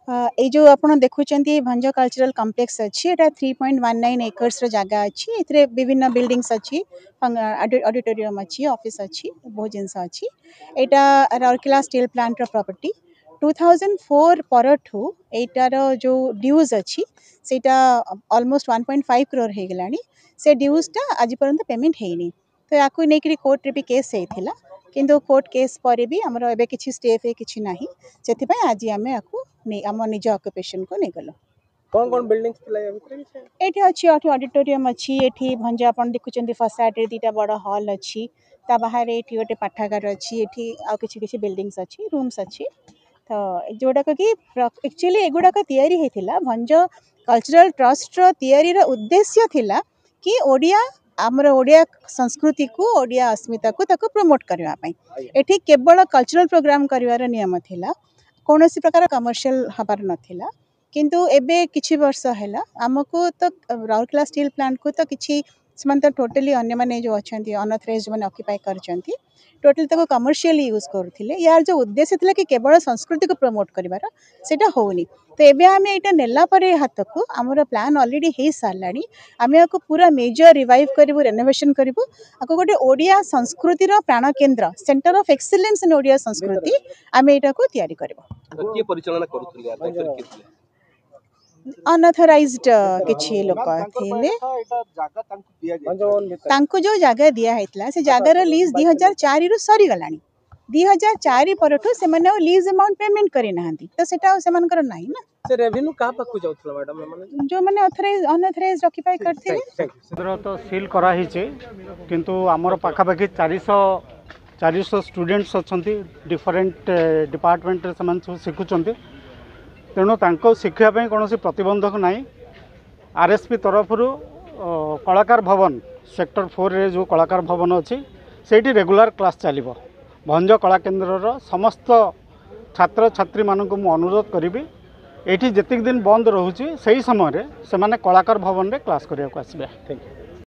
ये जो आप देखुं भंज कल्चरल कॉम्प्लेक्स अच्छी एटा 3.19 एकर्स जगह अच्छी ए विभिन्न बिल्डिंग्स अच्छी ऑडिटोरियम अच्छी ऑफिस अच्छी बहुत जिनस अच्छी यहाँ राउरकेला स्टील प्लांट प्रॉपर्टी 2004 परठू एटार जो ड्यूज अच्छी सेटा ऑलमोस्ट 1.5 करोड़ हो गलानी से ड्यूजटा आज पर्यंत पेमेंट होनी तो या नहीं कोर्ट रे भी केस होता किंतु कोर्ट केस पर भी आमर एबे किछि स्टे फे किछि नाही सेति आज आम आम निज ऑक्युपेशन को नहीं गलो कौन बिल्डिंग्स थिला या भितर एठी अछि अठी ऑडिटोरियम अछि एठी भंज आपण देखुचंदी फसाड रे दीटा बड़ हॉल अछि ता बाहर एठी गोटे पाठागार अछि एठी आ किछि किछि बिल्डिंग्स अछि रूम्स अछि तो जोडा कि एक्चुअली एगुडा का तयारी हेतिला भंज कल्चरल ट्रस्ट रो तयारी रो उद्देश्य थिला कि ओडिया आमर ओडिया संस्कृति को ओडिया अस्मिता को ताको प्रमोट करबा पई एठी केवल कल्चरल प्रोग्राम करिवार नियम थिला कौनसी प्रकार कमर्शियल हबार नथिला किंतु एबे किछि वर्ष हैला हमको तो राउरकेला स्टील प्लांट को तो किछि समान तो टोटली अन्य माने जो अछंती अनऑथराइज्ड माने ऑक्युपाई करचंती टोटली तको कमर्शियली यूज करथिले यार जो उद्देश्य थिला कि केवल संस्कृति को प्रमोट करिवार सेटा होनी तो एबे आमे एटा नेला परे हाथ को हमर प्लान ऑलरेडी हे सारलानी आमे को पूरा मेजर रिवाइव करिवो रेनोवेशन करिवो आको गोटे ओडिया संस्कृति रो प्राण केंद्र centre of excellence in Odia संस्कृति आमे एटा को तयारी करबो के परिचालन करूथले तांकर केतले अनऑथराइज्ड किछि लोक थिले तांको जो जगह दिया हेतला से जगह लीज 2004 रु सरी गलानी 2004 परठू से माने लीज अमाउंट पेमेंट करि नाहंती तो सेटा से मानकर नाही ना से रेवेन्यू का पाकु जाउथला मैडम माने जो माने अनऑथराइज्ड ऑक्युपाई करथिले सदर तो सील करा हिचे किंतु हमर पाखा पाखी 400 स्टूडेंट्स अछंती डिफरेंट डिपार्टमेंट रे समान सब सिखुचंती तेणु तांको शिक्षा पे कौन प्रतिबंधक नहीं आरएसपी तरफ कलाकार भवन सेक्टर 4 रे जो कलाकार भवन अच्छी से रेगुलर क्लास चलो भंज कला केन्द्र समस्त छात्र छात्री मानक मु अनुरोध करी ये जितक दिन बंद रोचे से समय से कलाकार भवन रे क्लास करने को आसबे। Thank you.